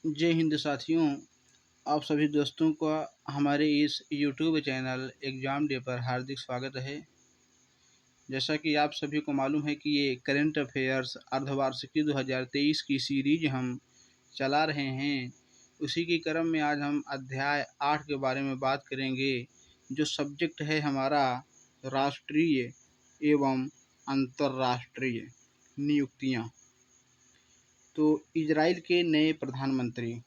जय हिंद साथियों। आप सभी दोस्तों का हमारे इस यूट्यूब चैनल एग्ज़ाम डे पर हार्दिक स्वागत है। जैसा कि आप सभी को मालूम है कि ये करंट अफेयर्स अर्धवार्षिकी 2023 की सीरीज हम चला रहे हैं। उसी के क्रम में आज हम अध्याय 8 के बारे में बात करेंगे, जो सब्जेक्ट है हमारा राष्ट्रीय एवं अंतर्राष्ट्रीय नियुक्तियाँ। तो इजराइल के नए प्रधानमंत्री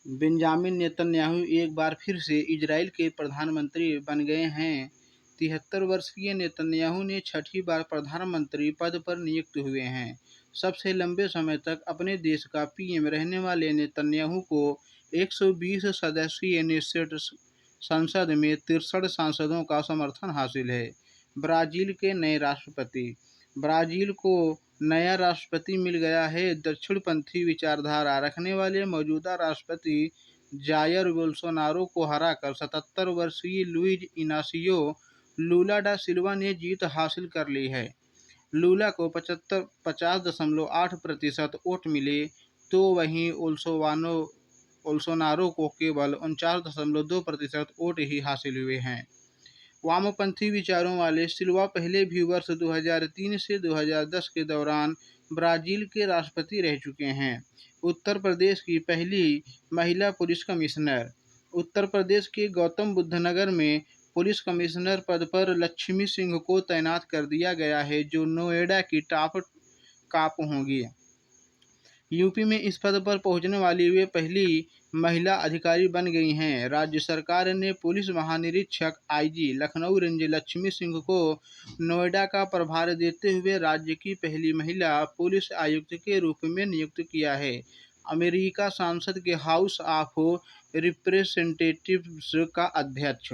बेंजामिन नेतन्याहू एक बार फिर से इजराइल के प्रधानमंत्री बन गए हैं। 73 वर्षीय नेतन्याहू ने छठी बार प्रधानमंत्री पद पर नियुक्त हुए हैं। सबसे लंबे समय तक अपने देश का पीएम रहने वाले नेतन्याहू को 120 सदस्यीय निश्चित संसद में 63 सांसदों का समर्थन हासिल है। ब्राज़ील के नए राष्ट्रपति। ब्राज़ील को नया राष्ट्रपति मिल गया है। दक्षिणपंथी विचारधारा रखने वाले मौजूदा राष्ट्रपति जायर बोल्सोनारो को हराकर 77 वर्षीय लुइज इनासियो लूला डा सिल्वा ने जीत हासिल कर ली है। लूला को 50.8% वोट मिले, तो वहीं ओल्सोनारो को केवल 49.2% वोट ही हासिल हुए हैं। वामपंथी विचारों वाले सिल्वा पहले भी वर्ष 2003 से 2010 के दौरान ब्राज़ील के राष्ट्रपति रह चुके हैं। उत्तर प्रदेश की पहली महिला पुलिस कमिश्नर। उत्तर प्रदेश के गौतम बुद्ध नगर में पुलिस कमिश्नर पद पर लक्ष्मी सिंह को तैनात कर दिया गया है, जो नोएडा की टॉप काप होंगी। यूपी में इस पद पर पहुंचने वाली वे पहली महिला अधिकारी बन गई हैं। राज्य सरकार ने पुलिस महानिरीक्षक आईजी लखनऊ रेंज लक्ष्मी सिंह को नोएडा का प्रभार देते हुए राज्य की पहली महिला पुलिस आयुक्त के रूप में नियुक्त किया है। अमेरिका संसद के हाउस ऑफ रिप्रेजेंटेटिव्स का अध्यक्ष।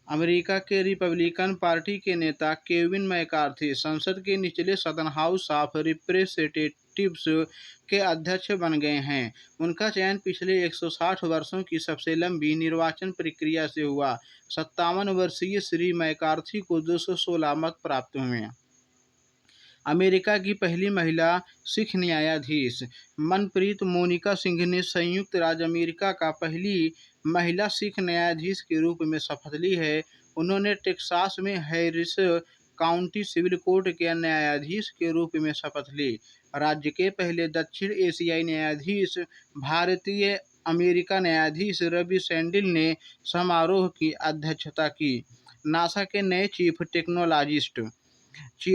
अमेरिका के रिपब्लिकन पार्टी के नेता केविन मैकार्थी संसद के निचले सदन हाउस ऑफ रिप्रेजेंटेटिव्स के अध्यक्ष बन गए हैं। उनका चयन पिछले 160 वर्षों की सबसे लंबी निर्वाचन प्रक्रिया से हुआ। 57 वर्षीय श्री मैकार्थी को 216 मत प्राप्त हुए। अमेरिका की पहली महिला सिख न्यायाधीश। मनप्रीत मोनिका सिंह ने संयुक्त राज्य अमेरिका का पहली महिला सिख न्यायाधीश के रूप में शपथ ली है। उन्होंने टेक्सास में हैरिस काउंटी सिविल कोर्ट के न्यायाधीश के रूप में शपथ ली। राज्य के पहले दक्षिण एशियाई न्यायाधीश भारतीय अमेरिका न्यायाधीश रवि सैंडिल ने समारोह की अध्यक्षता की। नासा के नए चीफ टेक्नोलॉजिस्ट।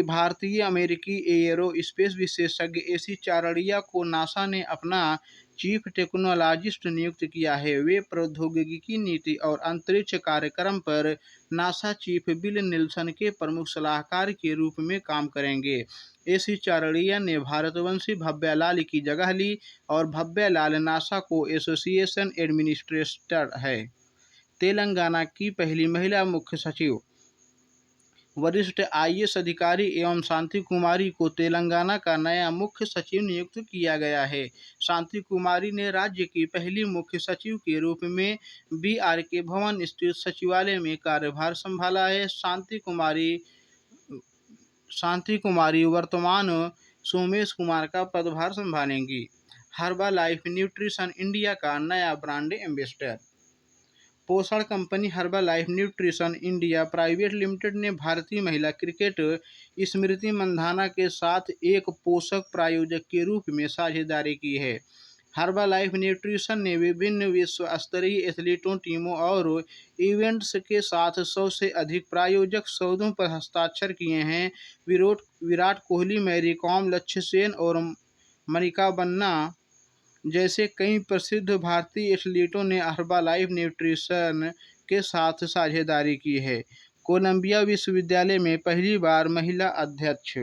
भारतीय अमेरिकी एयरो स्पेस विशेषज्ञ एसी चारड़िया को नासा ने अपना चीफ टेक्नोलॉजिस्ट नियुक्त किया है। वे प्रौद्योगिकी नीति और अंतरिक्ष कार्यक्रम पर नासा चीफ बिल नेल्सन के प्रमुख सलाहकार के रूप में काम करेंगे। एसी चारड़िया ने भारतवंशी भव्यालाल की जगह ली और भव्यालाल नासा को एसोसिएशन एडमिनिस्ट्रेटर है। तेलंगाना की पहली महिला मुख्य सचिव। वरिष्ठ आईएएस अधिकारी एवं शांति कुमारी को तेलंगाना का नया मुख्य सचिव नियुक्त किया गया है। शांति कुमारी ने राज्य की पहली मुख्य सचिव के रूप में बीआरके भवन स्थित सचिवालय में कार्यभार संभाला है। शांति कुमारी वर्तमान सोमेश कुमार का पदभार संभालेंगी। हर्बा लाइफ न्यूट्रिशन इंडिया का नया ब्रांड एम्बेसडर। पोषण company Herbalife nutrition India private limited ने भारतीय महिला क्रिकेट स्मृति मंधाना के साथ एक पोषक प्रायोजक के रूप में साझेदारी की है। हर्बा लाइफ न्यूट्रिशन ने विभिन्न विश्व स्तरीय एथलीटों, टीमों और इवेंट्स के साथ 100 से अधिक प्रायोजक सौदों पर हस्ताक्षर किए हैं। विराट कोहली, मैरी कॉम, लक्ष्य सेन और मनिका बन्ना जैसे कई प्रसिद्ध भारतीय एथलीटों ने हर्बा लाइफ न्यूट्रिशन के साथ साझेदारी की है। कोलंबिया विश्वविद्यालय में पहली बार महिला अध्यक्ष।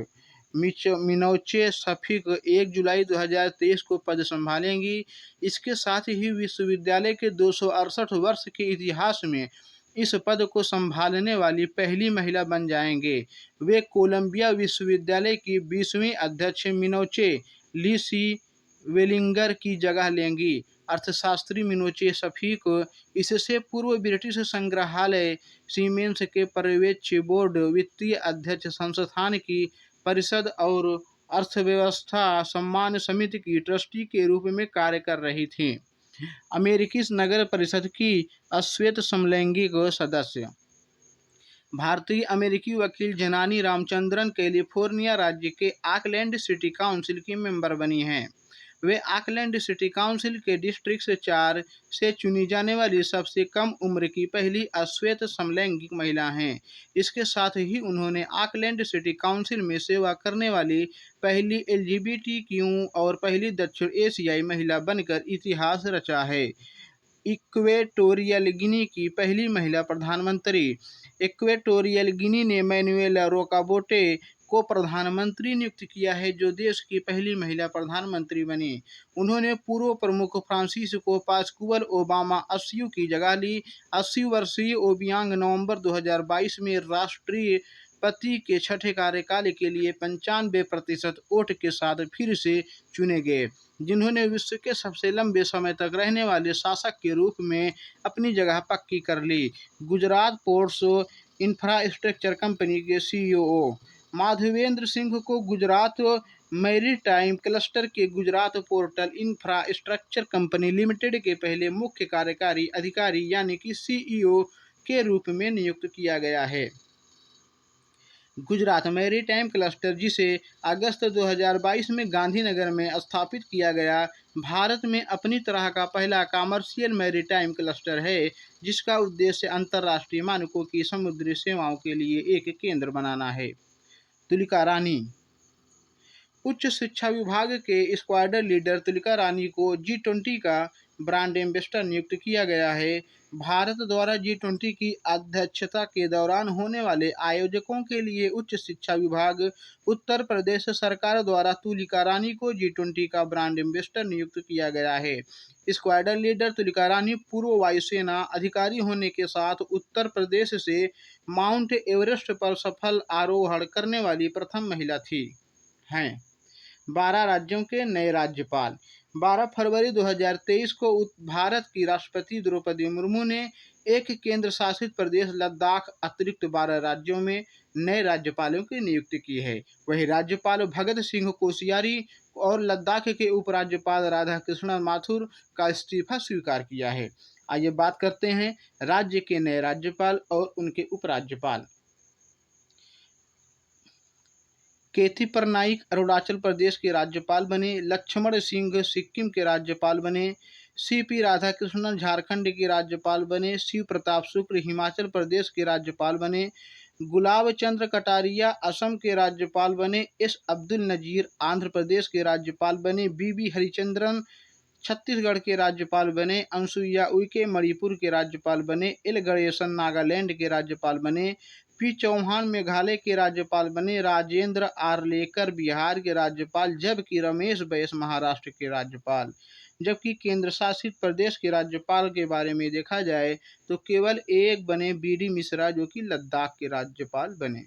मिनोचे शफीक 1 जुलाई 2023 को पद संभालेंगी। इसके साथ ही विश्वविद्यालय के 268 वर्ष के इतिहास में इस पद को संभालने वाली पहली महिला बन जाएंगे। वे कोलंबिया विश्वविद्यालय की 20वीं अध्यक्ष मिनोचे लीसी वेलिंगर की जगह लेंगी। अर्थशास्त्री मिनोचे शफीक इससे पूर्व ब्रिटिश संग्रहालय सीमेंस के पर्यवेक्षी बोर्ड, वित्तीय अध्यक्ष, संस्थान की परिषद और अर्थव्यवस्था सम्मान समिति की ट्रस्टी के रूप में कार्य कर रही थीं। अमेरिकी नगर परिषद की अश्वेत समलैंगिक सदस्य। भारतीय अमेरिकी वकील जेनानी रामचंद्रन कैलिफोर्निया राज्य के ऑकलैंड सिटी काउंसिल की मेंबर बनी हैं। वे ऑकलैंड सिटी काउंसिल के डिस्ट्रिक्ट 4 से चुनी जाने वाली सबसे कम उम्र की पहली अश्वेत समलैंगिक महिला हैं। इसके साथ ही उन्होंने ऑकलैंड सिटी काउंसिल में सेवा करने वाली पहली एलजीबीटीक्यू और पहली दक्षिण एशियाई महिला बनकर इतिहास रचा है। इक्वेटोरियल गिनी की पहली महिला प्रधानमंत्री। इक्वेटोरियल गिनी ने मैनुएला रोकाबोटे को प्रधानमंत्री नियुक्त किया है, जो देश की पहली महिला प्रधानमंत्री बनी। उन्होंने पूर्व प्रमुख फ्रांसिस्को पास्कुअल ओबामा 80 की जगह ली। 80 वर्षीय ओबियांग नवंबर 2022 में राष्ट्रपति के छठे कार्यकाल के लिए 95% वोट के साथ फिर से चुने गए, जिन्होंने विश्व के सबसे लंबे समय तक रहने वाले शासक के रूप में अपनी जगह पक्की कर ली। गुजरात पोर्ट्स इंफ्रास्ट्रक्चर कंपनी के सीईओ। माधवेंद्र सिंह को गुजरात मैरीटाइम क्लस्टर के Gujarat portal infrastructure company limited के पहले मुख्य कार्यकारी अधिकारी यानी कि सीईओ के रूप में नियुक्त किया गया है। गुजरात मैरीटाइम क्लस्टर, जिसे अगस्त 2022 में गांधीनगर में स्थापित किया गया, भारत में अपनी तरह का पहला कमर्शियल मैरीटाइम क्लस्टर है, जिसका उद्देश्य अंतर्राष्ट्रीय मानकों की समुद्री सेवाओं के लिए एक केंद्र बनाना है। तुलिका रानी। उच्च शिक्षा विभाग के स्क्वाड्रन लीडर तुलिका रानी को G20 का ब्रांड एम्बेसडर नियुक्त किया गया है। भारत द्वारा G20 की अध्यक्षता के दौरान होने वाले आयोजकों के लिए उच्च शिक्षा विभाग, उत्तर प्रदेश सरकार द्वारा तुलिका रानी को G20 का ब्रांड एम्बेसडर नियुक्त किया गया है। स्क्वाड्रन लीडर तुलिका रानी पूर्व वायुसेना अधिकारी होने के साथ उत्तर प्रदेश से माउंट एवरेस्ट पर सफल आरोहण करने वाली प्रथम महिला थी हैं। 12 राज्यों के नए राज्यपाल। 12 फरवरी 2023 को भारत की राष्ट्रपति द्रौपदी मुर्मू ने एक केंद्र शासित प्रदेश लद्दाख अतिरिक्त 12 राज्यों में नए राज्यपालों की नियुक्ति की है। वही राज्यपाल भगत सिंह कोश्यारी और लद्दाख के उपराज्यपाल राधाकृष्णन माथुर का इस्तीफा स्वीकार किया है। आइए बात करते हैं राज्य के नए राज्यपाल और उनके उपराज्यपाल। केथी पटनायक अरुणाचल प्रदेश के राज्यपाल बने। लक्ष्मण सिंह सिक्किम के राज्यपाल बने। सीपी राधाकृष्णन झारखंड के राज्यपाल बने। शिव प्रताप शुक्ल हिमाचल प्रदेश के राज्यपाल बने। गुलाब चंद्र कटारिया असम के राज्यपाल बने। एस अब्दुल नजीर आंध्र प्रदेश के राज्यपाल बने। बीबी हरिचंद्रन छत्तीसगढ़ के राज्यपाल बने। अनसुईया उइके मणिपुर के राज्यपाल बने। एल गणेशन नागालैंड के राज्यपाल बने। पी चौहान मेघालय के राज्यपाल बने। राजेंद्र आर्लेकर बिहार के राज्यपाल, जबकि रमेश बैस महाराष्ट्र के राज्यपाल। जबकि केंद्र शासित प्रदेश के राज्यपाल के बारे में देखा जाए तो केवल एक बने, बीडी मिश्रा, जो कि लद्दाख के राज्यपाल बने।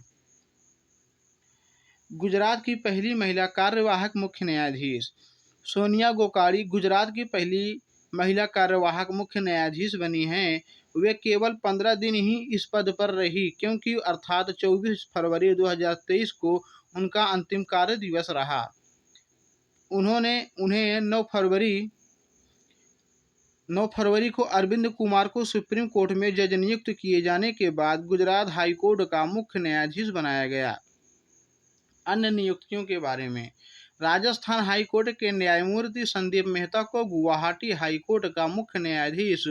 गुजरात की पहली महिला कार्यवाहक मुख्य न्यायाधीश। सोनिया गोकाणी गुजरात की पहली महिला कार्यवाहक मुख्य न्यायाधीश बनी हैं। वे केवल 15 दिन ही इस पद पर रही, क्योंकि अर्थात 24 फरवरी 2023 को उनका अंतिम कार्य दिवस रहा। उन्हें 9 फरवरी को अरविंद कुमार को सुप्रीम कोर्ट में जज नियुक्त किए जाने के बाद गुजरात हाई कोर्ट का मुख्य न्यायाधीश बनाया गया। अन्य नियुक्तियों के बारे में। राजस्थान हाई कोर्ट के न्यायमूर्ति संदीप मेहता को गुवाहाटी हाई कोर्ट का मुख्य न्यायाधीश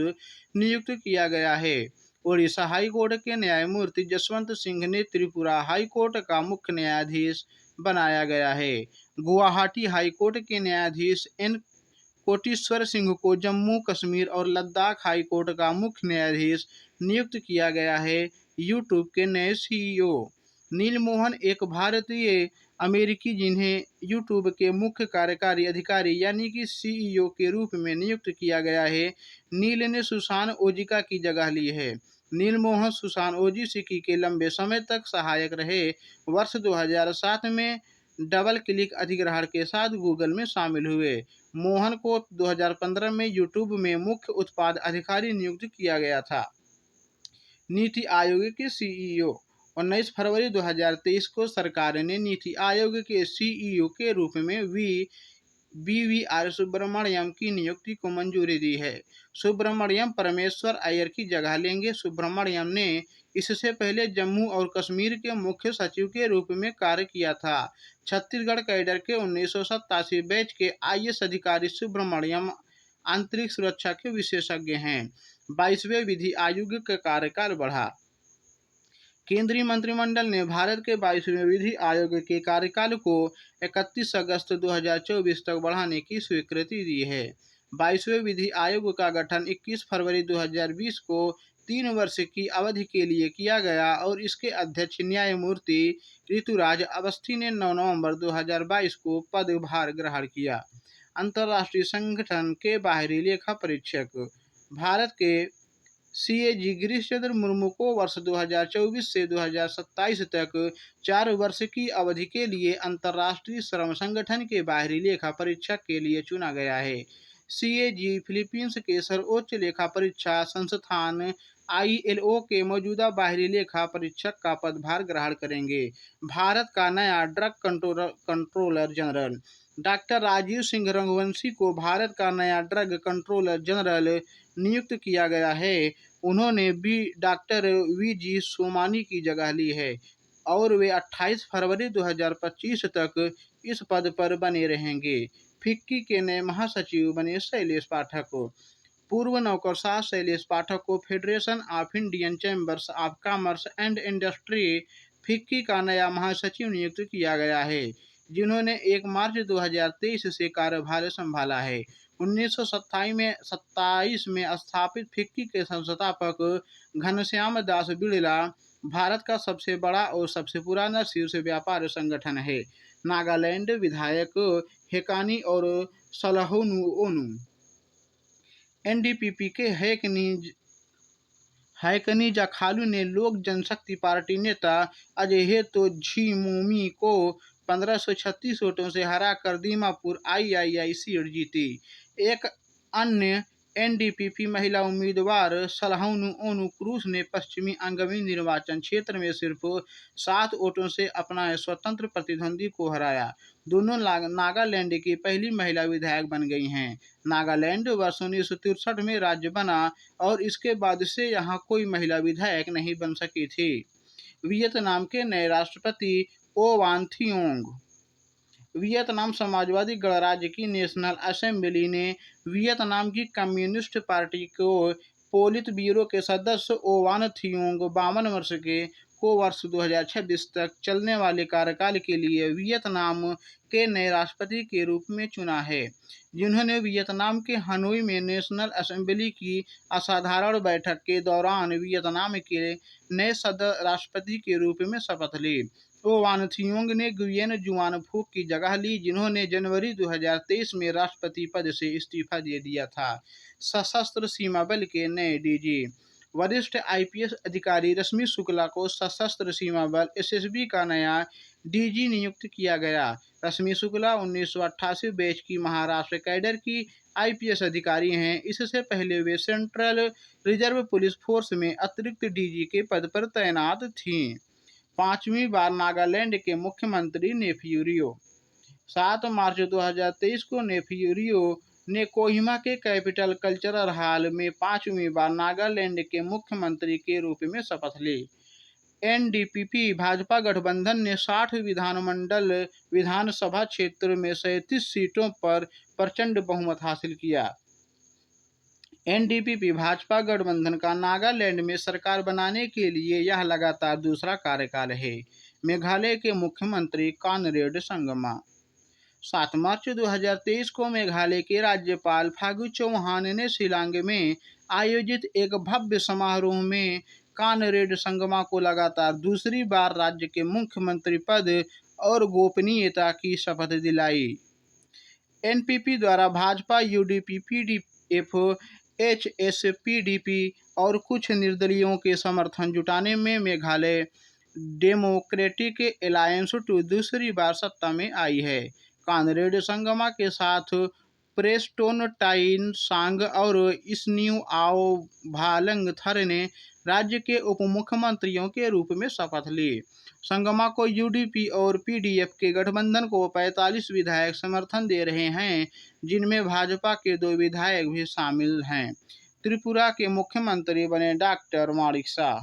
नियुक्त किया गया है। ओडिशा हाई कोर्ट के न्यायमूर्ति जसवंत सिंह ने त्रिपुरा हाई कोर्ट का मुख्य न्यायाधीश बनाया गया है। गुवाहाटी हाई कोर्ट के न्यायाधीश एन कोटेश्वर सिंह को जम्मू कश्मीर और लद्दाख हाई कोर्ट का मुख्य न्यायाधीश नियुक्त किया गया है। यूट्यूब के नए सीईओ। नील मोहन एक भारतीय अमेरिकी, जिन्हें यूट्यूब के मुख्य कार्यकारी अधिकारी यानी कि सीईओ के रूप में नियुक्त किया गया है। नील ने सुसान ओजिका की जगह ली है। नील मोहन सुसान ओजिकी के लंबे समय तक सहायक रहे। वर्ष 2007 में डबल क्लिक अधिग्रहण के साथ गूगल में शामिल हुए। मोहन को 2015 में यूट्यूब में मुख्य उत्पाद अधिकारी नियुक्त किया गया था। नीति आयोग के सीईओ। 19 फरवरी 2023 को सरकार ने नीति आयोग के सीईओ के रूप में BVR सुब्रमण्यम की नियुक्ति को मंजूरी दी है। सुब्रमण्यम परमेश्वर अय्यर की जगह लेंगे। सुब्रमण्यम ने इससे पहले जम्मू और कश्मीर के मुख्य सचिव के रूप में कार्य किया था। छत्तीसगढ़ कैडर के 1987 बैच के IAS अधिकारी सुब्रमण्यम आंतरिक सुरक्षा के विशेषज्ञ हैं। 22वें विधि आयोग का कार्यकाल बढ़ा। केंद्रीय मंत्रिमंडल ने भारत के 22वें विधि आयोग के कार्यकाल को 31 अगस्त 2024 तक बढ़ाने की स्वीकृति दी है। 22वें विधि आयोग का गठन 21 फरवरी 2020 को 3 वर्ष की अवधि के लिए किया गया और इसके अध्यक्ष न्यायमूर्ति ऋतुराज अवस्थी ने 9 नवंबर 2022 को पदभार ग्रहण किया। अंतर्राष्ट्रीय संगठन के बाहरी लेखा परीक्षक। भारत के CAG गिरीश चंद्र मुर्मू को वर्ष 2024 से 2027 तक 4 वर्ष की अवधि के लिए अंतर्राष्ट्रीय श्रम संगठन के बाहरी लेखा परीक्षक के लिए चुना गया है। CAG फिलीपींस के सर्वोच्च लेखा परीक्षा संस्थान ILO के मौजूदा बाहरी लेखा परीक्षक का पदभार ग्रहण करेंगे। भारत का नया drug controller general. Doctor Rajeev Singh Raghuvanshi को भारत का नया ड्रग कंट्रोलर जनरल नियुक्त किया गया है। उन्होंने डॉक्टर VG सोमानी की जगह ली है और वे 28 फरवरी 2025 तक इस पद पर बने रहेंगे। फिक्की के नए महासचिव बने शैलेश पाठक। पूर्व नौकरशाह शैलेश पाठक को federation of Indian chambers of commerce and industry FICCI का नया महासचिव नियुक्त किया गया है, जिन्होंने 1 मार्च 2023 से कार्यभार संभाला है। 1927 में स्थापित फिक्की के संस्थापक घनश्याम दास बिड़ला भारत का सबसे बड़ा और सबसे पुराना शीर्ष व्यापार संगठन है। नागालैंड विधायक हेकानी और सलहोनुओनु। NDPP के हैकनी जाखालू ने लोक जनशक्ति पार्टी नेता अजेहेतो झिमोमी को 1536 वोटों से हराकर दीमापुर III सीट जीती। एक अन्य NDPP महिला उम्मीदवार सलहोनुओनु क्रूस ने पश्चिमी अंगमी निर्वाचन क्षेत्र में सिर्फ 7 वोटों से अपना स्वतंत्र प्रतिद्वंदी को हराया। दोनों नागालैंड की पहली महिला विधायक बन गई हैं। नागालैंड वर्ष 1963 में राज्य बना और इसके बाद से यहाँ कोई महिला विधायक नहीं बन सकी थी। वियतनाम के नए राष्ट्रपति ओ वान थियोंग। वियतनाम समाजवादी गणराज्य की नेशनल असेंबली ने वियतनाम की कम्युनिस्ट पार्टी को पोलित ब्यूरो के सदस्य ओ वान थियोंग 52 वर्ष को वर्ष 2026 तक चलने वाले कार्यकाल के लिए वियतनाम के नए राष्ट्रपति के रूप में चुना है, जिन्होंने वियतनाम के हनोई में नेशनल असेंबली की असाधारण बैठक के दौरान वियतनाम के नए राष्ट्रपति के रूप में शपथ ली। ओ वान थियोंग ने गुयेन जुआन फूक की जगह ली, जिन्होंने जनवरी 2023 में राष्ट्रपति पद से इस्तीफा दे दिया था। सशस्त्र सीमा बल के नए DG। वरिष्ठ IPS अधिकारी रश्मि शुक्ला को सशस्त्र सीमा बल SSB का नया DG नियुक्त किया गया। रश्मि शुक्ला 1988 बैच की महाराष्ट्र कैडर की IPS अधिकारी हैं। इससे पहले वे सेंट्रल रिजर्व पुलिस फोर्स में अतिरिक्त DG के पद पर तैनात थीं। 5वीं बार नागालैंड के मुख्यमंत्री नेफ्यू रियो। 7 मार्च 2023 को नेफ्यू रियो ने कोहिमा के कैपिटल कल्चरल हॉल में 5वीं बार नागालैंड के मुख्यमंत्री के रूप में शपथ ली। NDPP भाजपा गठबंधन ने 60 विधानसभा क्षेत्र में 37 सीटों पर प्रचंड बहुमत हासिल किया। NDPP भाजपा गठबंधन का नागालैंड में सरकार बनाने के लिए यह लगातार दूसरा कार्यकाल है। मेघालय के मुख्यमंत्री कॉनरेड संगमा। 7 मार्च 2023 को मेघालय के राज्यपाल फागु चौहान ने शिलांग में आयोजित एक भव्य समारोह में कॉनरेड संगमा को लगातार दूसरी बार राज्य के मुख्यमंत्री पद और गोपनीयता की शपथ दिलाई। NPP द्वारा भाजपा UDP PDF HSPDP और कुछ निर्दलीयों के समर्थन जुटाने में मेघालय डेमोक्रेटिक एलायंस 2 दूसरी बार सत्ता में आई है। कॉनरेड संगमा के साथ प्रेस्टोन टाइन सांग और स्न्यू आओ भालंग थर ने राज्य के उप मुख्यमंत्रियों के रूप में शपथ ली। संगमा को यूडीपी और पीडीएफ के गठबंधन को 45 विधायक समर्थन दे रहे हैं, जिनमें भाजपा के 2 विधायक भी शामिल हैं। त्रिपुरा के मुख्यमंत्री बने डॉक्टर माणिक शाह।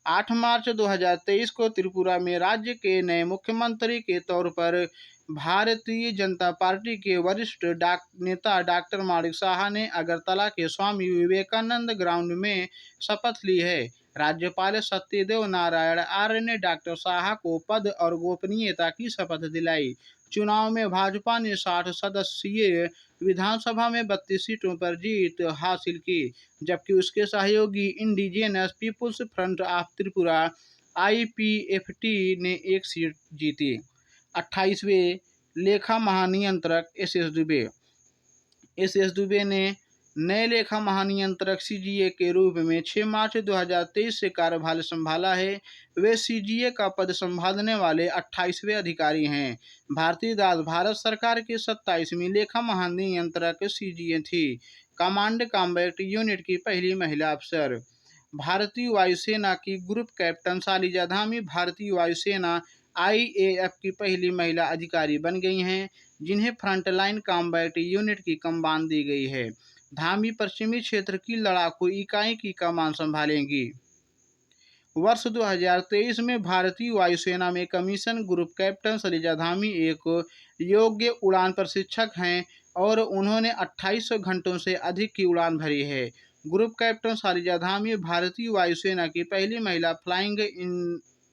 8 मार्च 2023 को त्रिपुरा में राज्य के नए मुख्यमंत्री के तौर पर भारतीय जनता पार्टी के वरिष्ठ नेता डॉक्टर माणिक शाह ने अगरतला के स्वामी विवेकानंद ग्राउंड में शपथ ली है। राज्यपाल सत्यदेव नारायण आर्य ने डॉक्टर शाह को पद और गोपनीयता की शपथ दिलाई। चुनाव में भाजपा ने 60 सदस्यीय विधानसभा में 32 सीटों पर जीत हासिल की, जबकि उसके सहयोगी indigenous peoples front of Tripura (IPFT) ने 1 सीट जीती। 28वें लेखा महानियंत्रक एस एस दुबे ने नए लेखा महानियंत्रक CGA के रूप में 6 मार्च 2023 से कार्यभार संभाला है। वे CGA का पद संभालने वाले 28वें अधिकारी हैं। भारती दास भारत सरकार की 27वीं लेखा महानियंत्रक CGA थी। कमांड कॉम्बैट यूनिट की पहली महिला अफसर। भारतीय वायुसेना की ग्रुप कैप्टन शालिजा धामी भारतीय वायुसेना IAF की पहली महिला अधिकारी बन गई हैं, जिन्हें फ्रंटलाइन कॉम्बैट यूनिट की कमान दी गई है। धामी पश्चिमी क्षेत्र की लड़ाकू इकाई की कमान संभालेंगी। वर्ष 2023 में भारतीय वायुसेना में commission group captain Shalija Dhami एक योग्य उड़ान प्रशिक्षक हैं और उन्होंने 2800 घंटों से अधिक की उड़ान भरी है। ग्रुप कैप्टन शालिजा धामी भारतीय वायुसेना की पहली महिला फ्लाइंग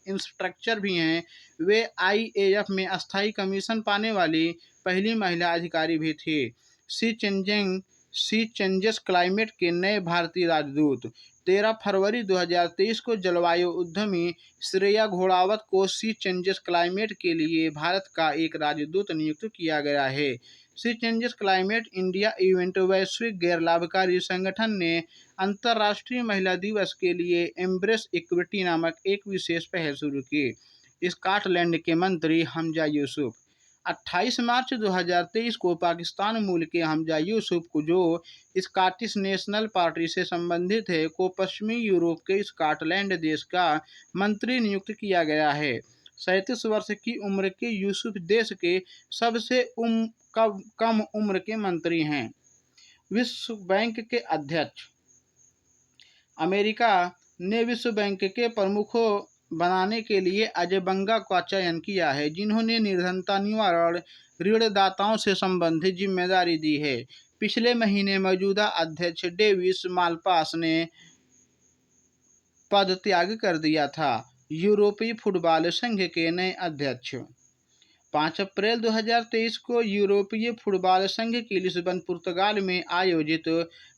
इंस्ट्रक्टर भी हैं। वे IAF में अस्थायी कमीशन पाने वाली पहली महिला अधिकारी भी थी। सी चेंजेस क्लाइमेट के नए भारतीय राजदूत। 13 फरवरी 2023 को जलवायु उद्यमी श्रेया घोड़ावत को सी चेंजेस क्लाइमेट के लिए भारत का एक राजदूत नियुक्त किया गया है। सी चेंजेस क्लाइमेट इंडिया इवेंट वैश्विक गैर लाभकारी संगठन ने अंतर्राष्ट्रीय महिला दिवस के लिए एम्ब्रेस इक्विटी नामक एक विशेष पहल शुरू की। स्कॉटलैंड के मंत्री हमजा यूसुफ। 28 मार्च 2023 को पाकिस्तान मूल के हमजा यूसुफ को, जो स्कॉटिश नेशनल पार्टी से संबंधित है, को पश्चिमी यूरोप के स्कॉटलैंड देश का मंत्री नियुक्त किया गया है। 37 वर्ष की उम्र के यूसुफ देश के सबसे कम उम्र के मंत्री हैं। विश्व बैंक के अध्यक्ष। अमेरिका ने विश्व बैंक के प्रमुख बनाने के लिए अजय बंगा का चयन किया है, जिन्होंने निर्धनता निवारण ऋणदाताओं से संबंधित जिम्मेदारी दी है। पिछले महीने मौजूदा अध्यक्ष डेविस मालपास ने पद त्याग कर दिया था। यूरोपीय फुटबॉल संघ के नए अध्यक्ष। 5 अप्रैल 2023 को यूरोपीय फुटबॉल संघ की लिस्बन पुर्तगाल में आयोजित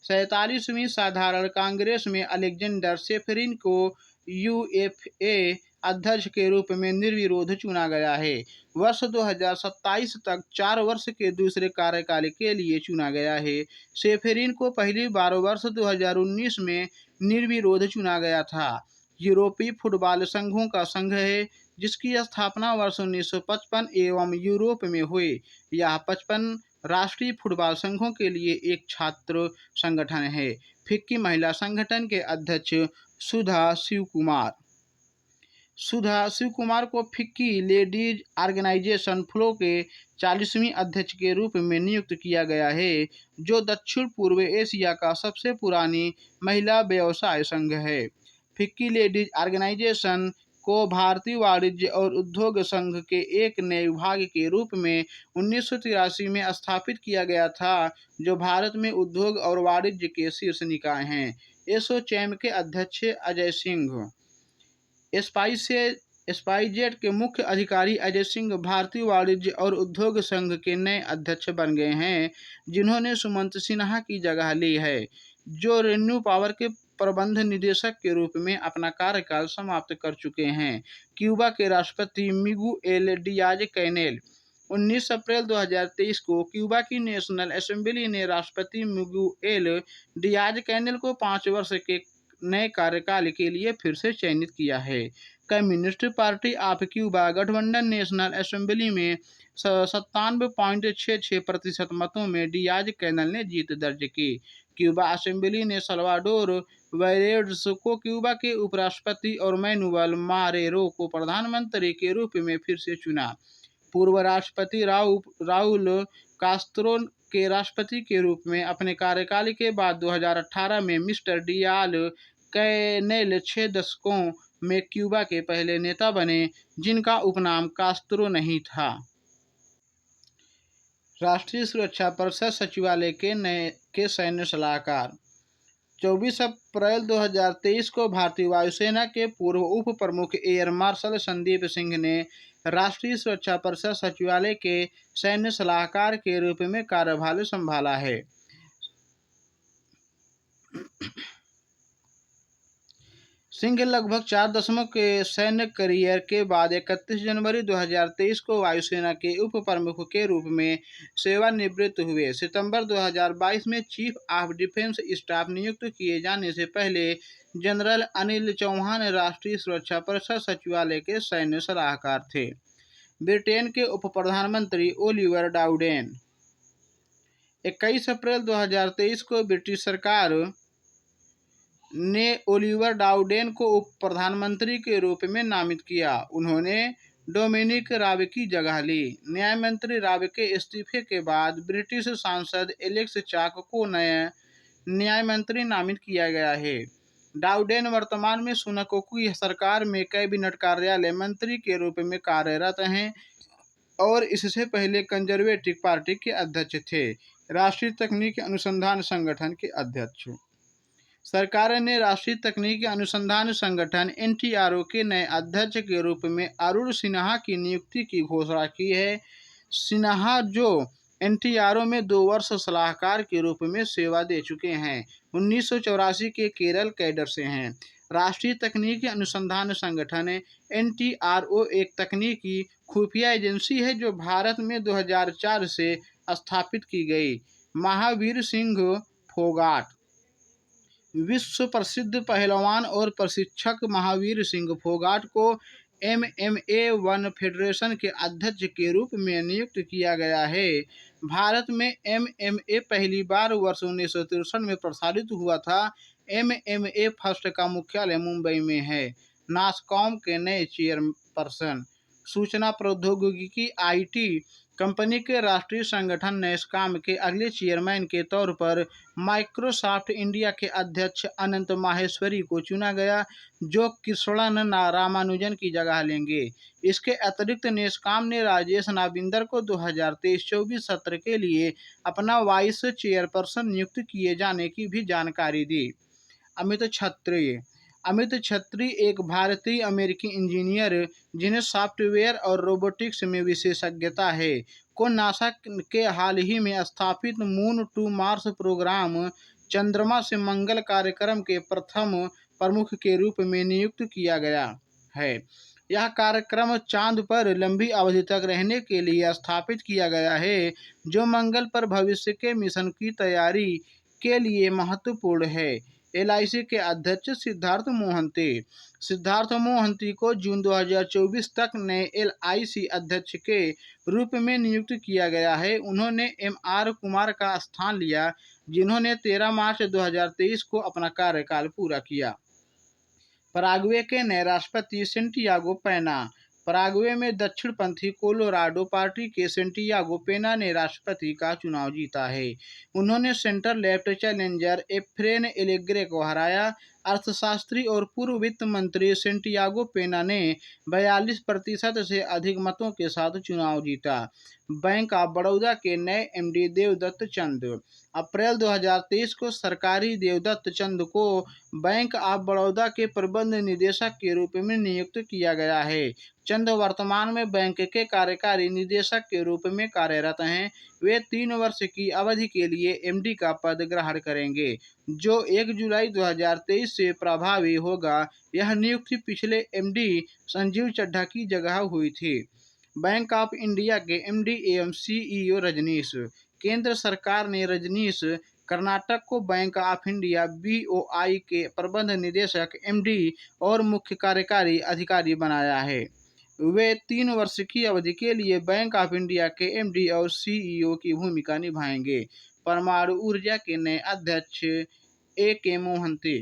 47वीं साधारण कांग्रेस में अलेक्जेंडर सेफेरिन को UEFA अध्यक्ष के रूप में निर्विरोध चुना गया है। वर्ष 2027 तक 4 वर्ष के दूसरे कार्यकाल के लिए चुना गया है। सेफेरिन को पहली बार वर्ष 2019 में निर्विरोध चुना गया था। यूरोपीय फुटबॉल संघों का संघ है, जिसकी स्थापना वर्ष 1955 एवं यूरोप में हुई। यह 55 राष्ट्रीय फुटबॉल संघों के लिए एक छात्र संगठन है। फिक्की महिला संगठन के अध्यक्ष सुधा शिवकुमार को फिक्की लेडीज ऑर्गेनाइजेशन फ्लो के 40वीं अध्यक्ष के रूप में नियुक्त किया गया है, जो दक्षिण पूर्व एशिया का सबसे पुरानी महिला व्यवसाय संघ है। फिक्की लेडीज ऑर्गेनाइजेशन को भारतीय वाणिज्य और उद्योग संघ के एक नए विभाग के रूप में 1983 में स्थापित किया गया था, जो भारत में उद्योग और वाणिज्य के शीर्ष निकाय हैं। एसोचैम के अध्यक्ष अजय सिंह। स्पाइसजेट के मुख्य अधिकारी अजय सिंह भारतीय वाणिज्य और उद्योग संघ के नए अध्यक्ष बन गए हैं, जिन्होंने सुमंत सिन्हा की जगह ली है, जो रेन्यू पावर के प्रबंध निदेशक के रूप में अपना कार्यकाल समाप्त कर चुके हैं। क्यूबा के राष्ट्रपति मिगुएल डियाज कैनेल। 19 अप्रैल 2023 को क्यूबा की नेशनल असेंबली ने राष्ट्रपति मिगुएल डियाज कैनेल को 5 वर्ष के नए कार्यकाल के लिए फिर से चयनित किया है। कम्युनिस्ट पार्टी ऑफ क्यूबा गठबंधन नेशनल असेंबली में 97.66% मतों में डियाज कैनल ने जीत दर्ज की। क्यूबा असेंबली ने सल्वाडोर बैलेड्स को क्यूबा के उपराष्ट्रपति और मैनुअल मारेरो को प्रधानमंत्री के रूप में फिर से चुना। पूर्व राष्ट्रपति राउल कास्त्रो के राष्ट्रपति के रूप में अपने कार्यकाल के बाद 2018 में मिस्टर डियाज कैनेल 6 दशकों में क्यूबा के पहले नेता बने जिनका उपनाम कास्त्रो नहीं था। राष्ट्रीय सुरक्षा परिषद सचिवालय के सैन्य सलाहकार 24 अप्रैल 2023 को भारतीय वायुसेना के पूर्व उप प्रमुख एयर मार्शल संदीप सिंह ने राष्ट्रीय सुरक्षा परिषद सचिवालय के सैन्य सलाहकार के रूप में कार्यभार संभाला है। सिंह लगभग 4 दशकों के सैन्य करियर के बाद 31 जनवरी 2023 को वायुसेना के उप प्रमुख के रूप में सेवानिवृत्त हुए। सितंबर 2022 में चीफ ऑफ डिफेंस स्टाफ नियुक्त किए जाने से पहले जनरल अनिल चौहान राष्ट्रीय सुरक्षा परिषद सचिवालय के सैन्य सलाहकार थे। ब्रिटेन के उप प्रधानमंत्री ओलिवर डाउडेन 21 अप्रैल 2023 को ब्रिटिश सरकार ने ओलिवर डाउडेन को उप प्रधानमंत्री के रूप में नामित किया। उन्होंने डोमिनिक राब की जगह ली। न्याय मंत्री राब के इस्तीफे के बाद ब्रिटिश सांसद एलेक्स चाक को नया न्याय मंत्री नामित किया गया है। डाउडेन वर्तमान में सुनक की सरकार में कैबिनेट कार्यालय मंत्री के रूप में कार्यरत हैं और इससे पहले कंजर्वेटिव पार्टी के अध्यक्ष थे। राष्ट्रीय तकनीकी अनुसंधान संगठन के अध्यक्ष सरकार ने राष्ट्रीय तकनीकी अनुसंधान संगठन NTRO के नए अध्यक्ष के रूप में अरुण सिन्हा की नियुक्ति की घोषणा की है। सिन्हा जो NTRO में 2 वर्ष सलाहकार के रूप में सेवा दे चुके हैं, 1984 के केरल कैडर से हैं। राष्ट्रीय तकनीकी अनुसंधान संगठन NTRO एक तकनीकी खुफिया एजेंसी है जो भारत में 2004 से स्थापित की गई। महावीर सिंह फोगाट विश्व प्रसिद्ध पहलवान और प्रशिक्षक महावीर सिंह फोगाट को MMA 1 फेडरेशन के अध्यक्ष के रूप में नियुक्त किया गया है। भारत में MMA पहली बार वर्ष 1963 में प्रसारित हुआ था। MMA फर्स्ट का मुख्यालय मुंबई में है। नासकॉम के नए चेयरपर्सन सूचना प्रौद्योगिकी IT कंपनी के राष्ट्रीय संगठन नैसकॉम के अगले चेयरमैन के तौर पर माइक्रोसॉफ्ट इंडिया के अध्यक्ष अनंत माहेश्वरी को चुना गया, जो कृष्णन रामानुजन की जगह लेंगे। इसके अतिरिक्त नैसकॉम ने राजेश नाबिंदर को 2023-24 सत्र के लिए अपना वाइस चेयरपर्सन नियुक्त किए जाने की भी जानकारी दी। अमित छत्री एक भारतीय अमेरिकी इंजीनियर जिन्हें सॉफ्टवेयर और रोबोटिक्स में विशेषज्ञता है, को नासा के हाल ही में स्थापित मून टू मार्स प्रोग्राम चंद्रमा से मंगल कार्यक्रम के प्रथम प्रमुख के रूप में नियुक्त किया गया है। यह कार्यक्रम चांद पर लंबी अवधि तक रहने के लिए स्थापित किया गया है, जो मंगल पर भविष्य के मिशन की तैयारी के लिए महत्वपूर्ण है। LIC के अध्यक्ष सिद्धार्थ मोहंती को जून 2024 तक नए LIC अध्यक्ष के रूप में नियुक्त किया गया है। उन्होंने MR कुमार का स्थान लिया, जिन्होंने 13 मार्च 2023 को अपना कार्यकाल पूरा किया। पराग्वे के नए राष्ट्रपति सेंटियागो पेना पराग्वे में दक्षिणपंथी कोलोराडो पार्टी के सेंटियागो पेना ने राष्ट्रपति का चुनाव जीता है। उन्होंने सेंटर लेफ्ट चैलेंजर एफ्रेन एलेग्रे को हराया। अर्थशास्त्री और पूर्व वित्त मंत्री सेंटियागो पेना ने 42% से अधिक मतों के साथ चुनाव जीता। बैंक ऑफ बड़ौदा के नए MD देवदत्त चंद अप्रैल 2023 को सरकारी देवदत्त चंद को बैंक ऑफ बड़ौदा के प्रबंध निदेशक के रूप में नियुक्त किया गया है। चंद वर्तमान में बैंक के कार्यकारी निदेशक के रूप में कार्यरत हैं। वे 3 वर्ष की अवधि के लिए MD का पद ग्रहण करेंगे, जो 1 जुलाई 2023 से प्रभावी होगा। यह नियुक्ति पिछले MD संजीव चड्ढा की जगह हुई थी। बैंक ऑफ इंडिया के MD एवं CEO रजनीश केंद्र सरकार ने रजनीश कर्नाटक को बैंक ऑफ इंडिया (बीओआई) के प्रबंध निदेशक (एमडी) और मुख्य कार्यकारी अधिकारी बनाया है। वे 3 वर्ष की अवधि के लिए बैंक ऑफ इंडिया के एमडी और सीईओ की भूमिका निभाएंगे। परमाणु ऊर्जा के नए अध्यक्ष ए के मोहंती।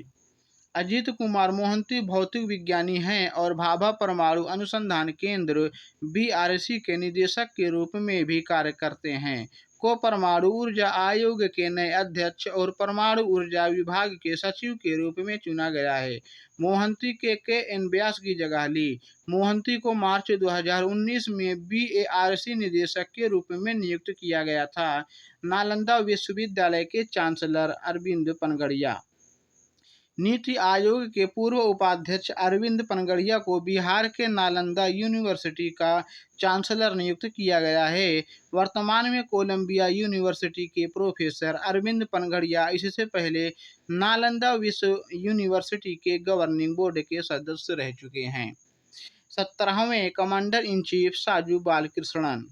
अजीत कुमार मोहंती भौतिक विज्ञानी हैं और भाभा परमाणु अनुसंधान केंद्र (बीआरसी) के निदेशक के रूप में भी कार्य करते हैं। को परमाणु ऊर्जा आयोग के नए अध्यक्ष और परमाणु ऊर्जा विभाग के सचिव के रूप में चुना गया है। मोहंती के एन व्यास की जगह ली। मोहंती को मार्च 2019 में बीएआरसी निदेशक के रूप में नियुक्त किया गया था। नालंदा विश्वविद्यालय के चांसलर अरविंद पनगड़िया। नीति आयोग के पूर्व उपाध्यक्ष अरविंद पनगड़िया को बिहार के नालंदा यूनिवर्सिटी का चांसलर नियुक्त किया गया है। वर्तमान में कोलंबिया यूनिवर्सिटी के प्रोफेसर अरविंद पनगड़िया इससे पहले नालंदा विश्व यूनिवर्सिटी के गवर्निंग बोर्ड के सदस्य रह चुके हैं। 17वें commander in chief Saju Balakrishnan.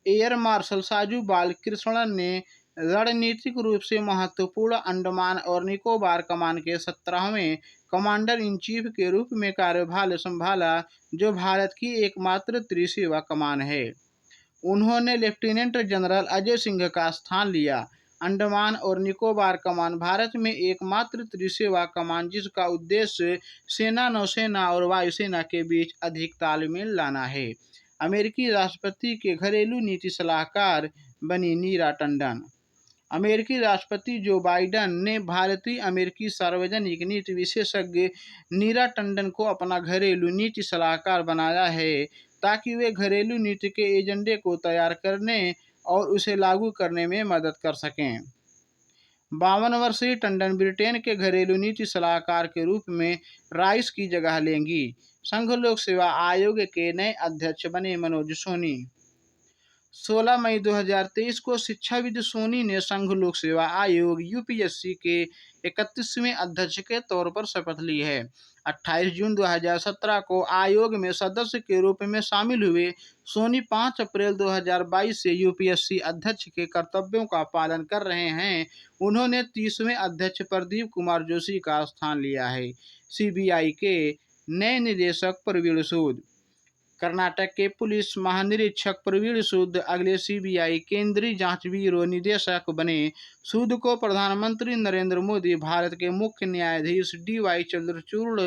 Air marshal Saju Balakrishnan ने रणनीतिक रूप से महत्वपूर्ण अंडमान और निकोबार कमान के 17वें कमांडर इन चीफ के रूप में कार्यभार संभाला, जो भारत की एकमात्र त्रिसेवा कमान है। उन्होंने लेफ्टिनेंट जनरल अजय सिंह का स्थान लिया। अंडमान और निकोबार कमान भारत में एकमात्र त्रिसेवा कमान जिसका उद्देश्य सेना, नौसेना और वायुसेना के बीच अधिक तालमेल लाना है। अमेरिकी राष्ट्रपति के घरेलू नीति सलाहकार बनी नीरा टंडन। अमेरिकी राष्ट्रपति जो बाइडेन ने भारतीय अमेरिकी सार्वजनिक नीति विशेषज्ञ नीरा टंडन को अपना घरेलू नीति सलाहकार बनाया है, ताकि वे घरेलू नीति के एजेंडे को तैयार करने और उसे लागू करने में मदद कर सकें। 52 वर्षीय टंडन ब्रिटेन के घरेलू नीति सलाहकार के रूप में राइस की जगह लेंगी। संघ लोक सेवा आयोग के नए अध्यक्ष बने मनोज सोनी। 16 मई 2023 को शिक्षाविद सोनी ने संघ लोक सेवा आयोग यूपीएससी के 31वें अध्यक्ष के तौर पर शपथ ली है। 28 जून 2017 को आयोग में सदस्य के रूप में शामिल हुए सोनी 5 अप्रैल 2022 से यूपीएससी अध्यक्ष के कर्तव्यों का पालन कर रहे हैं। उन्होंने 30वें अध्यक्ष प्रदीप कुमार जोशी का स्थान लिया है। सीबीआई के नए निदेशक प्रवीण सूद। कर्नाटक के पुलिस महानिरीक्षक प्रवीण सूद अगले सीबीआई केंद्रीय जांच ब्यूरो निदेशक बने। सूद को प्रधानमंत्री नरेंद्र मोदी, भारत के मुख्य न्यायाधीश डीवाई चंद्रचूड़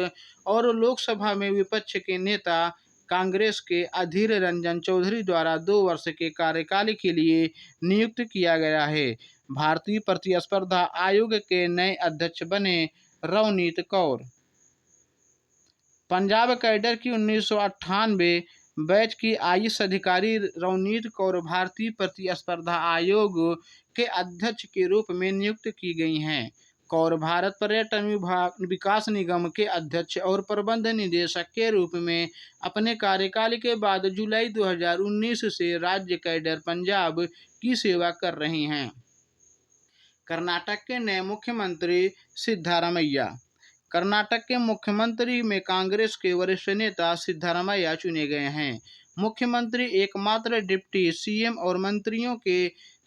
और लोकसभा में विपक्ष के नेता कांग्रेस के अधीर रंजन चौधरी द्वारा 2 वर्ष के कार्यकाल के लिए नियुक्त किया गया है। भारतीय प्रतिस्पर्धा आयोग के नए अध्यक्ष बने रवनीत कौर। पंजाब कैडर की 1998 बैच की आईएएस अधिकारी रवनीत कौर भारतीय प्रतिस्पर्धा आयोग के अध्यक्ष के रूप में नियुक्त की गई हैं। कौर भारत पर्यटन विकास निगम के अध्यक्ष और प्रबंध निदेशक के रूप में अपने कार्यकाल के बाद जुलाई 2019 से राज्य कैडर पंजाब की सेवा कर रही हैं। कर्नाटक के नए मुख्यमंत्री सिद्धारमैया। कर्नाटक के मुख्यमंत्री में कांग्रेस के वरिष्ठ नेता सिद्धारमैया चुने गए हैं। मुख्यमंत्री एकमात्र डिप्टी सीएम और मंत्रियों के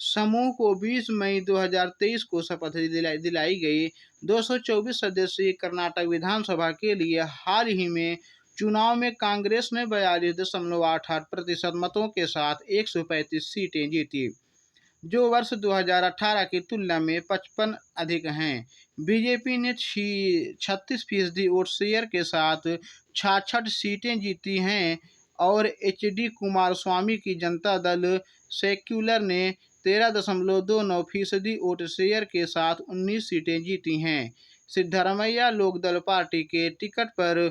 समूह को 20 मई 2023 को शपथ दिलाई गई। 224 सदस्यीय कर्नाटक विधानसभा के लिए हाल ही में चुनाव में कांग्रेस ने 42.88% मतों के साथ 135 सीटें जीती, जो वर्ष 2018 की तुलना में 55 अधिक हैं। बीजेपी ने 36% वोट शेयर के साथ 66 सीटें जीती हैं और एचडी कुमारस्वामी की जनता दल सेक्युलर ने 13.29% वोट शेयर के साथ 19 सीटें जीती हैं। सिद्धारमैया लोकदल पार्टी के टिकट पर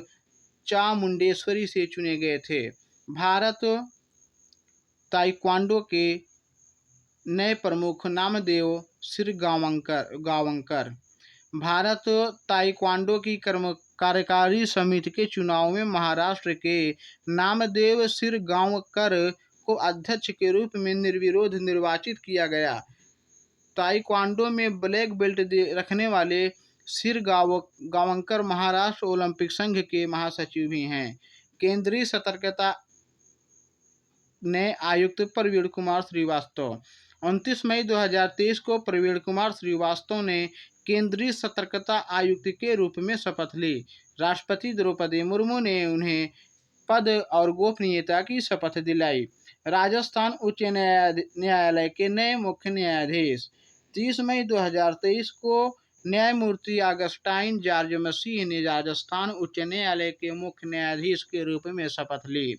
चामुंडेश्वरी से चुने गए थे। भारत ताइक्वांडो के नए प्रमुख नामदेव शिरगांवकर। भारत ताइक्वांडो की कार्यकारी समिति के चुनाव में महाराष्ट्र के नामदेव शिरगांवकर को अध्यक्ष के रूप में निर्विरोध निर्वाचित किया गया। ताइक्वांडो में ब्लैक बेल्ट रखने वाले शिरगांवकर महाराष्ट्र ओलंपिक संघ के महासचिव भी हैं। केंद्रीय सतर्कता नए आयुक्त प्रवीण कुमार श्रीवास्तव। 29 मई 2023 को प्रवीण कुमार श्रीवास्तव ने केंद्रीय सतर्कता आयुक्त के रूप में शपथ ली। राष्ट्रपति द्रौपदी मुर्मू ने उन्हें पद और गोपनीयता की शपथ दिलाई। राजस्थान उच्च न्यायालय के नए मुख्य न्यायाधीश। 30 मई 2023 को न्यायमूर्ति ऑगस्टाइन जॉर्ज मसीह ने राजस्थान उच्च न्यायालय के मुख्य न्यायाधीश के रूप में शपथ ली।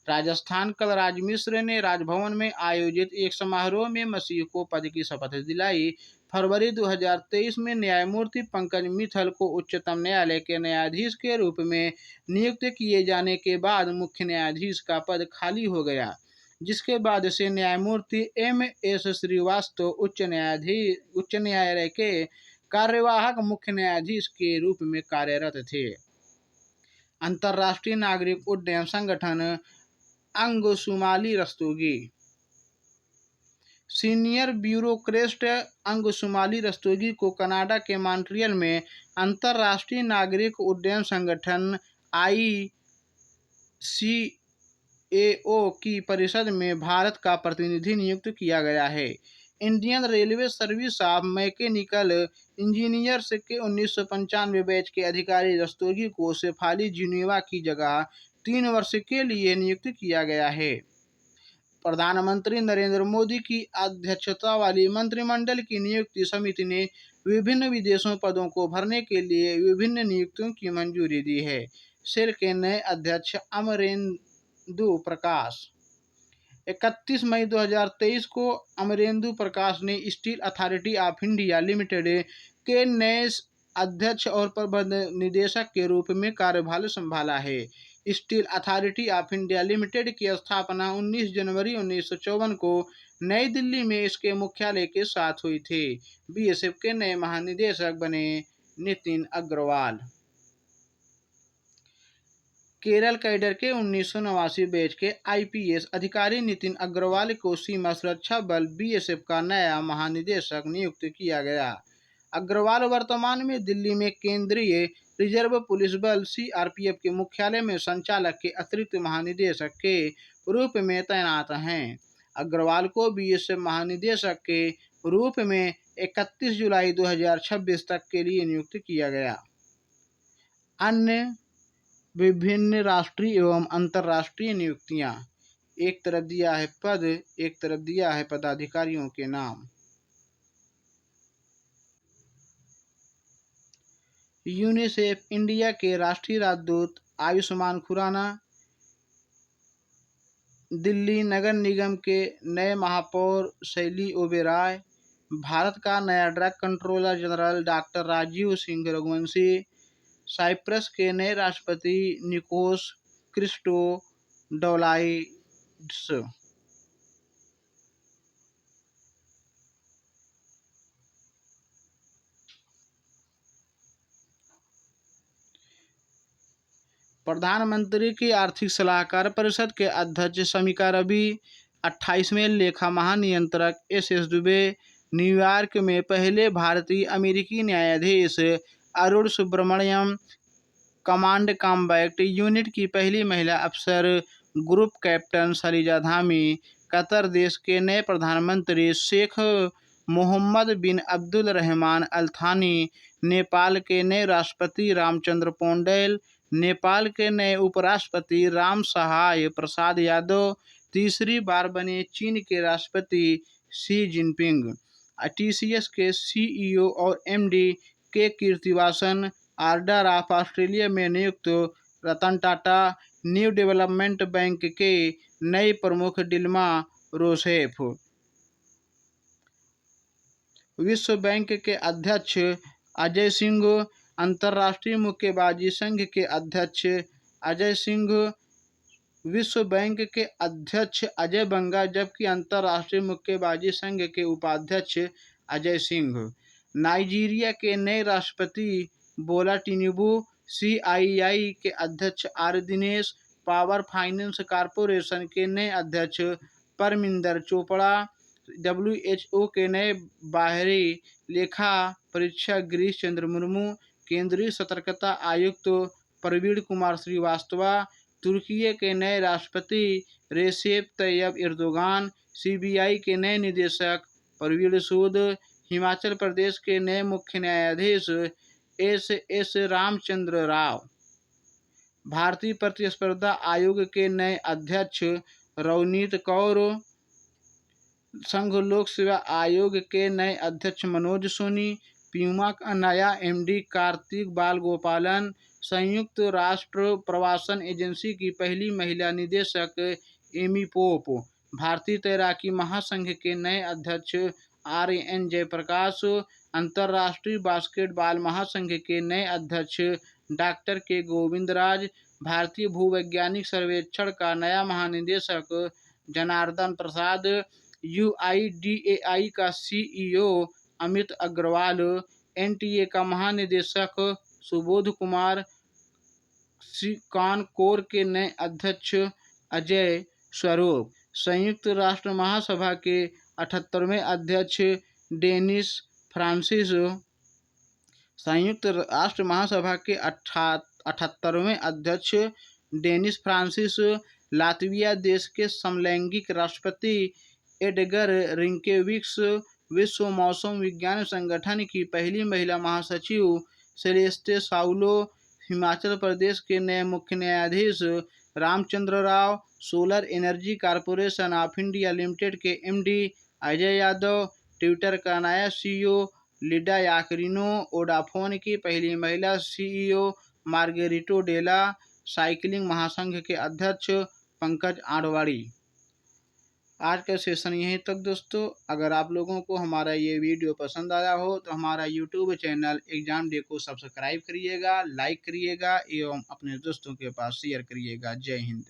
राजस्थान कलराज मिश्र ने राजभवन में आयोजित एक समारोह में मसीह को पद की शपथ दिलाई। फरवरी 2023 में न्यायमूर्ति पंकज मित्तल को उच्चतम न्यायालय के न्यायाधीश के रूप में नियुक्त किए जाने के बाद मुख्य न्यायाधीश का पद खाली हो गया, जिसके बाद से न्यायमूर्ति एम.एस. श्रीवास्तव उच्च न्यायालय के कार्यवाहक मुख्य न्यायाधीश के रूप में कार्यरत थे। अंतर्राष्ट्रीय नागरिक उड्डयन संगठन अंगुशुमाली रस्तोगी। सीनियर ब्यूरोक्रेट अंगुशुमाली रस्तोगी को कनाडा के मॉन्ट्रियल में अंतर्राष्ट्रीय नागरिक उड्डयन संगठन ICAO की परिषद में भारत का प्रतिनिधि नियुक्त किया गया है। Indian railway service of mechanical engineers के 1995 बैच के अधिकारी रस्तोगी को शेफाली जिनेवा की जगह 3 वर्ष के लिए नियुक्त किया गया है। प्रधानमंत्री नरेंद्र मोदी की अध्यक्षता वाली मंत्रिमंडल की नियुक्ति समिति ने विभिन्न विदेशों पदों को भरने के लिए विभिन्न नियुक्तियों की मंजूरी दी है। सेल के नए अध्यक्ष अमरेंदु प्रकाश। 31 मई 2023 को अमरेंदु प्रकाश ने steel authority of India limited के नए अध्यक्ष और प्रबंध निदेशक के रूप में कार्यभार संभाला है। Steel authority of India limited की स्थापना 19 जनवरी 1954 को नई दिल्ली में इसके मुख्यालय के साथ हुई थी। बीएसएफ के नए महानिदेशक बने नितिन अग्रवाल। केरल कैडर के 1989 बैच के आईपीएस अधिकारी नितिन अग्रवाल को सीमा सुरक्षा बल बीएसएफ का नया महानिदेशक नियुक्त किया गया। अग्रवाल वर्तमान में दिल्ली में केंद्रीय रिजर्व पुलिस बल सीआरपीएफ के मुख्यालय में संचालक के अतिरिक्त महानिदेशक के रूप में तैनात हैं। अग्रवाल को बीएसएफ महानिदेशक के रूप में 31 जुलाई 2026 तक के लिए नियुक्त किया गया। अन्य विभिन्न राष्ट्रीय एवं अंतर्राष्ट्रीय नियुक्तियां। एक तरफ दिया है पद, एक तरफ दिया है पदाधिकारियों के नाम। यूनिसेफ इंडिया के राष्ट्रीय राजदूत आयुष्मान खुराना। दिल्ली नगर निगम के नए महापौर शैली ओबेरॉय। भारत का नया drug controller general doctor Rajeev Singh Raghuvanshi. Cyprus के नए राष्ट्रपति निकोस क्रिस्टोडोलाइड्स। प्रधानमंत्री की आर्थिक सलाहकार परिषद के अध्यक्ष शमिका रवि। 28वें लेखा महानियंत्रक एस दुबे। न्यूयॉर्क में पहले भारतीय अमेरिकी न्यायाधीश Arun Subramaniam. Command combat unit की पहली महिला अफसर group captain Shaliza Dhami. Qatar देश के नए प्रधानमंत्री शेख मोहम्मद बिन अब्दुल रहमान अल थानी। नेपाल के नए राष्ट्रपति रामचंद्र पौंडेल। नेपाल के नए उपराष्ट्रपति राम सहाय प्रसाद यादव तीसरी बार बने चीन के राष्ट्रपति शी जिनपिंग। टीसीएस के सीईओ और एमडी के कीर्तिवासन। ऑर्डर ऑफ ऑस्ट्रेलिया में नियुक्त Ratan Tata. New development bank के नए प्रमुख डिल्मा रोसेफ। विश्व बैंक के अध्यक्ष अजय सिंह। अंतर्राष्ट्रीय मुक्केबाजी संघ के अध्यक्ष अजय सिंह। विश्व बैंक के अध्यक्ष अजय बंगा, जबकि अंतर्राष्ट्रीय मुक्केबाजी संघ के उपाध्यक्ष अजय सिंह। नाइजीरिया के नए राष्ट्रपति बोला टिनुबू। सीआईआई के अध्यक्ष R Dinesh. Power finance corporation के नए अध्यक्ष परमिंदर चोपड़ा। डब्ल्यूएचओ के नए बाहरी लेखा परीक्षक गिरीश चंद्र मुर्मू। केंद्रीय सतर्कता आयुक्त प्रवीण कुमार श्रीवास्तव। तुर्की के नए राष्ट्रपति रेसेप तैयब एर्दोगान। सीबीआई के नए निदेशक प्रवीण सूद, हिमाचल प्रदेश के नए मुख्य न्यायाधीश एस रामचंद्र राव, भारतीय प्रतिस्पर्धा आयोग के नए अध्यक्ष रवनीत कौर, संघ लोक सेवा आयोग के नए अध्यक्ष मनोज सोनी, प्यूमा का नया एमडी कार्तिक बाल गोपालन, संयुक्त राष्ट्र प्रवासन एजेंसी की पहली महिला निदेशक एमी पोप, भारतीय तैराकी महासंघ के नए अध्यक्ष RN जयप्रकाश, अंतर्राष्ट्रीय बास्केटबॉल महासंघ के नए अध्यक्ष डॉक्टर के गोविंदराज, भारतीय भूवैज्ञानिक सर्वेक्षण का नया महानिदेशक जनार्दन प्रसाद, UIDAI का CEO अमित अग्रवाल, NTA का महानिदेशक सुबोध कुमार, कानकोर के नए अध्यक्ष अजय स्वरूप, संयुक्त राष्ट्र महासभा के 78वें अध्यक्ष डेनिस फ्रांसिस, संयुक्त राष्ट्र महासभा के 78वें अध्यक्ष डेनिस फ्रांसिस, लातविया देश के समलैंगिक राष्ट्रपति एडगर रिंकेविक्स, विश्व मौसम विज्ञान संगठन की पहली महिला महासचिव सेलेस्टे साउलो, हिमाचल प्रदेश के नए मुख्य न्यायाधीश Ramchandra Rao, solar energy corporation of India limited के MD अजय यादव, ट्विटर का नया CEO लिडा याकरिनो, वोडाफोन की पहली महिला CEO मार्गेरिटो डेला, साइकिलिंग महासंघ के अध्यक्ष पंकज आडवाणी। आज का सेशन यहीं तक दोस्तों। अगर आप लोगों को हमारा ये वीडियो पसंद आया हो तो हमारा यूट्यूब चैनल एग्जाम डे को सब्सक्राइब करिएगा, लाइक करिएगा एवं अपने दोस्तों के पास शेयर करिएगा। जय हिंद।